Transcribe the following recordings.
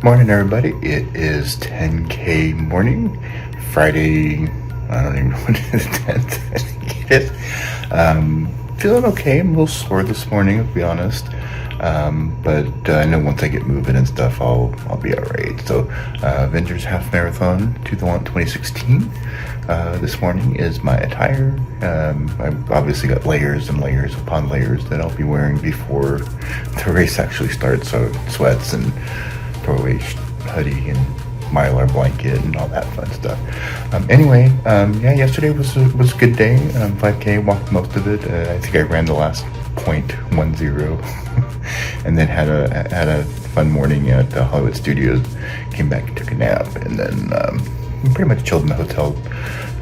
Morning, everybody. It is 10K morning, Friday. I don't even know what it is. 10th, I think it is. Feeling okay. I'm a little sore this morning, to be honest. But I know once I get moving and stuff, I'll be all right. So, Avengers Half Marathon 2016. This morning is my attire. I've obviously got layers and layers upon layers that I'll be wearing before the race actually starts. So sweats and throwaway hoodie and Mylar blanket and all that fun stuff. Yeah, yesterday was a good day. 5K, walked most of it. I think I ran the last 0.10, and then had a fun morning at the Hollywood Studios. Came back and took a nap, and then pretty much chilled in the hotel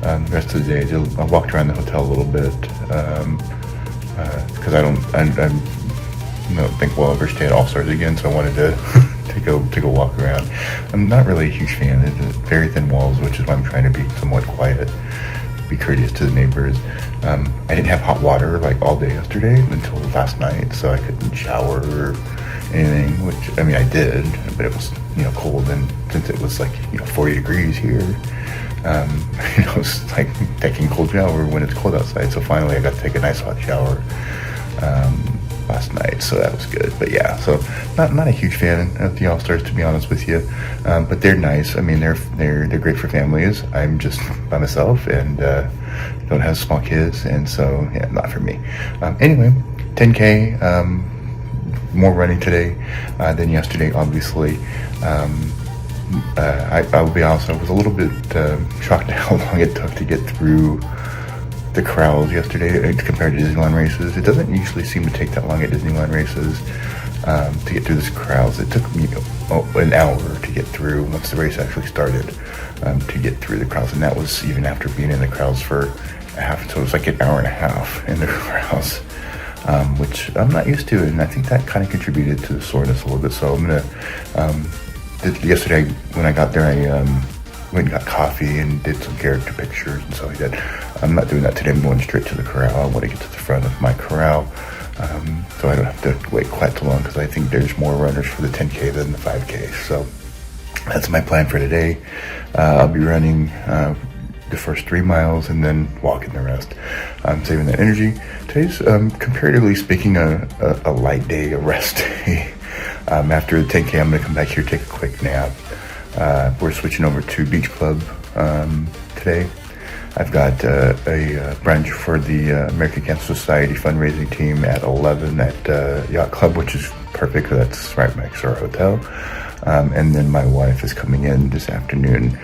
the rest of the day. I walked around the hotel a little bit because I don't think we'll ever stay at All Stars again, so I wanted to take a walk around. I'm not really a huge fan. It's very thin walls, which is why I'm trying to be somewhat quiet, be courteous to the neighbors. I didn't have hot water like all day yesterday until last night, so I couldn't shower or anything, which I mean I did, but it was cold, and since it was 40 degrees here, it's like taking a cold shower when it's cold outside. So finally I got to take a nice hot shower last night, so that was good. But yeah, so not a huge fan of the All Stars, to be honest with you, but they're nice. I mean, they're great for families. I'm just by myself and don't have small kids, and so yeah, not for me. Anyway, 10K, more running today than yesterday, obviously. I'll be honest, I was a little bit shocked at how long it took to get through the crowds yesterday compared to Disneyland races. It doesn't usually seem to take that long at Disneyland races to get through this crowds. It took me an hour to get through once the race actually started, to get through the crowds, and that was even after being in the crowds for so it was like an hour and a half in the crowds, which I'm not used to, and I think that kind of contributed to the soreness a little bit. So I'm gonna yesterday when I got there, I went and got coffee and did some character pictures and stuff like that. I'm not doing that today. I'm going straight to the corral. I want to get to the front of my corral, so I don't have to wait quite too long, because I think there's more runners for the 10K than the 5K. So that's my plan for today. I'll be running the first 3 miles and then walking the rest. I'm saving that energy. Today's, comparatively speaking, a light day, a rest day. After the 10K, I'm going to come back here, take a quick nap. We're switching over to Beach Club today. I've got a brunch for the American Cancer Society fundraising team at 11 at Yacht Club, which is perfect because that's right next to our hotel. And then my wife is coming in this afternoon,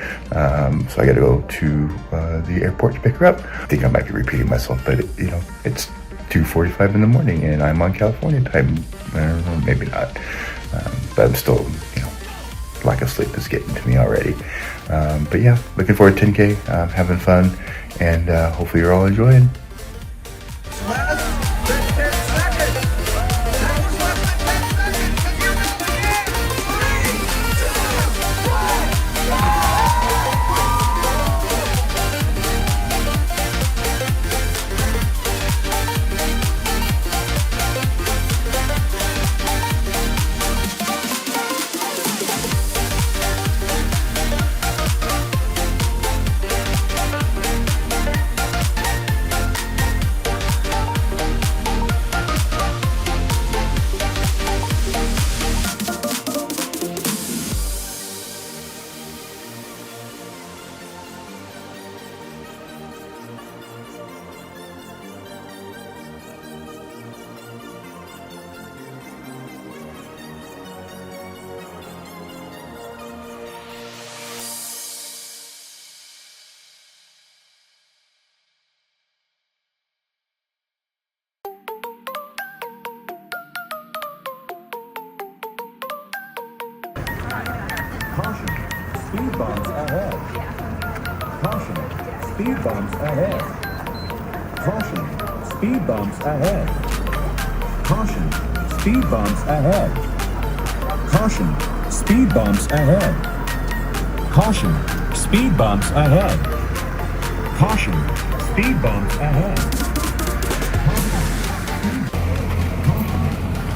so I got to go to the airport to pick her up. I think I might be repeating myself, but it's 2:45 in the morning, and I'm on California time. Maybe not, but I'm still, lack of sleep is getting to me already. But yeah, looking forward to 10K, having fun, and hopefully you're all enjoying. Caution, speed bumps ahead. Caution, speed bumps ahead. Caution, speed bumps ahead. Caution, speed bumps ahead. Caution, speed bumps ahead. Caution, speed bumps ahead. Caution, speed bumps ahead.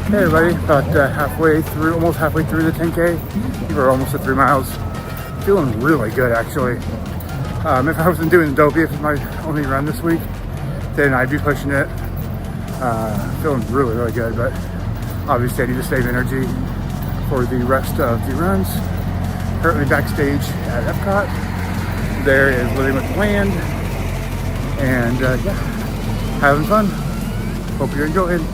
Hey everybody, about almost halfway through the 10K. We're almost at 3 miles. Feeling really good actually. If I wasn't doing Dopey, if it was my only run this week, then I'd be pushing it. Feeling really good, but obviously I need to save energy for the rest of the runs. Currently backstage at Epcot. There is Living with the Land, and yeah, having fun. Hope you're enjoying.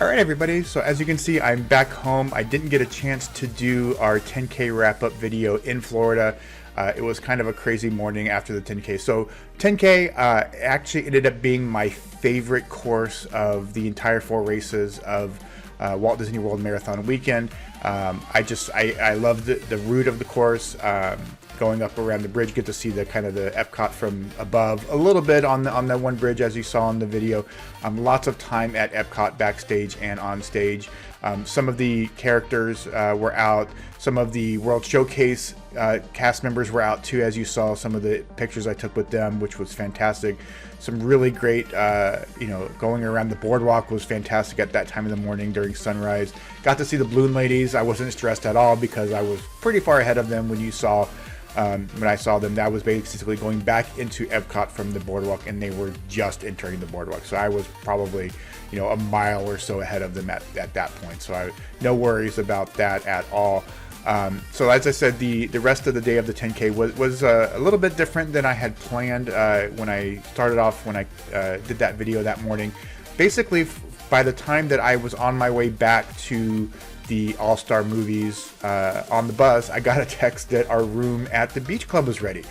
Alright everybody, so as you can see, I'm back home. I didn't get a chance to do our 10K wrap-up video in Florida. It was kind of a crazy morning after the 10K. So 10K actually ended up being my favorite course of the entire 4 races of Walt Disney World Marathon weekend. I love the route of the course. Going up around the bridge, get to see the kind of the Epcot from above a little bit on the one bridge, as you saw in the video. Lots of time at Epcot backstage and on stage. Some of the characters were out. Some of the World Showcase cast members were out too, as you saw some of the pictures I took with them, which was fantastic. Some really great, going around the boardwalk was fantastic at that time of the morning during sunrise. Got to see the balloon ladies. I wasn't stressed at all because I was pretty far ahead of them when I saw them. That was basically going back into Epcot from the boardwalk, and they were just entering the boardwalk. So I was probably, a mile or so ahead of them at that point. So no worries about that at all. So as I said, the rest of the day of the 10K was a little bit different than I had planned when I started off, when I did that video that morning. Basically, by the time that I was on my way back to the All-Star movies on the bus, I got a text that our room at the beach club was ready.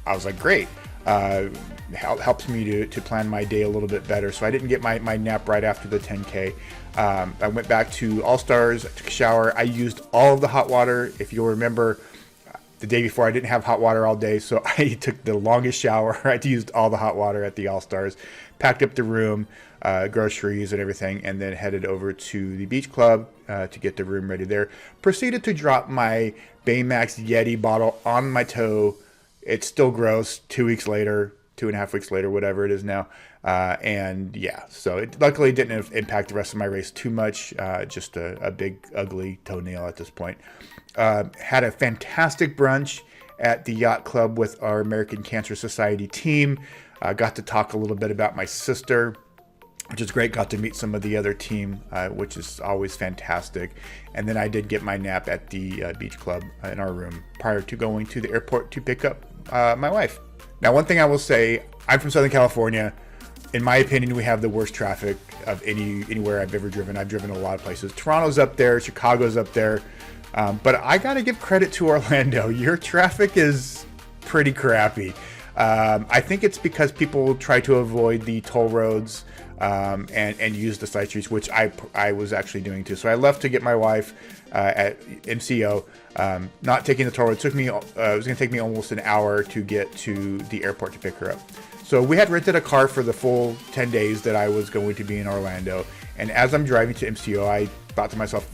I was like, great. Helps me to plan my day a little bit better. So I didn't get my nap right after the 10K. I went back to All-Stars, took a shower. I used all of the hot water. If you'll remember, the day before I didn't have hot water all day, so I took the longest shower. I used all the hot water at the All-Stars, packed up the room, groceries and everything, and then headed over to the beach club to get the room ready there. Proceeded to drop my Baymax Yeti bottle on my toe. It's still gross 2 weeks later, 2.5 weeks later, whatever it is now. And yeah, so it luckily didn't impact the rest of my race too much. Just a big, ugly toenail at this point. Had a fantastic brunch at the yacht club with our American Cancer Society team. Got to talk a little bit about my sister, which is great. Got to meet some of the other team, which is always fantastic. And then I did get my nap at the beach club in our room prior to going to the airport to pick up my wife. Now, one thing I will say, I'm from Southern California. In my opinion, we have the worst traffic of anywhere I've ever driven. I've driven a lot of places. Toronto's up there, Chicago's up there. But I got to give credit to Orlando. Your traffic is pretty crappy. I think it's because people try to avoid the toll roads and use the side streets, which I was actually doing too. So I left to get my wife at MCO, not taking the toll road. It was going to take me almost an hour to get to the airport to pick her up. So we had rented a car for the full 10 days that I was going to be in Orlando. And as I'm driving to MCO, I thought to myself,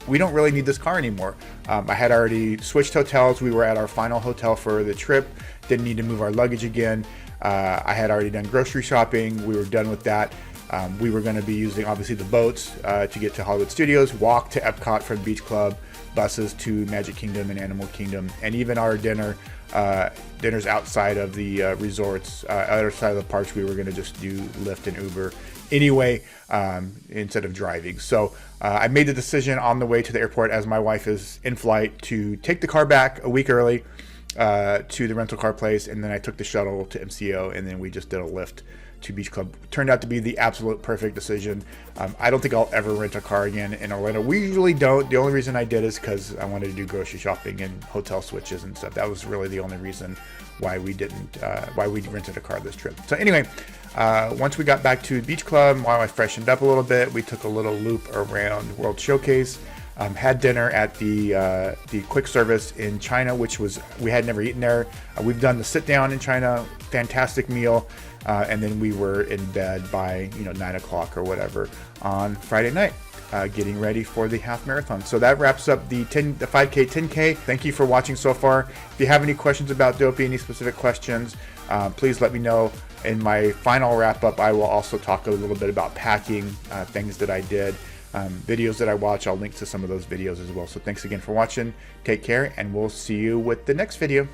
we don't really need this car anymore. I had already switched hotels. We were at our final hotel for the trip. Didn't need to move our luggage again. I had already done grocery shopping. We were done with that. We were going to be using obviously the boats to get to Hollywood Studios, walk to Epcot from Beach Club, buses to Magic Kingdom and Animal Kingdom, and even our dinners outside of the resorts, other side of the parks, we were going to just do Lyft and Uber anyway, instead of driving. So I made the decision on the way to the airport, as my wife is in flight, to take the car back a week early to the rental car place, and then I took the shuttle to MCO, and then we just did a Lyft to Beach Club. Turned out to be the absolute perfect decision. I don't think I'll ever rent a car again in Orlando. We usually don't. The only reason I did is because I wanted to do grocery shopping and hotel switches and stuff. That was really the only reason why we didn't, why we rented a car this trip. So anyway, once we got back to Beach Club, while I freshened up a little bit, we took a little loop around World Showcase. Had dinner at the quick service in China, which was, we had never eaten there. We've done the sit down in China, fantastic meal, and then we were in bed by 9 o'clock or whatever on Friday night, getting ready for the half marathon. So that wraps up the 5K, 10K. Thank you for watching so far. If you have any questions about Dopey, any specific questions, please let me know. In my final wrap up, I will also talk a little bit about packing, things that I did. Videos that I watch. I'll link to some of those videos as well. So thanks again for watching. Take care, and we'll see you with the next video.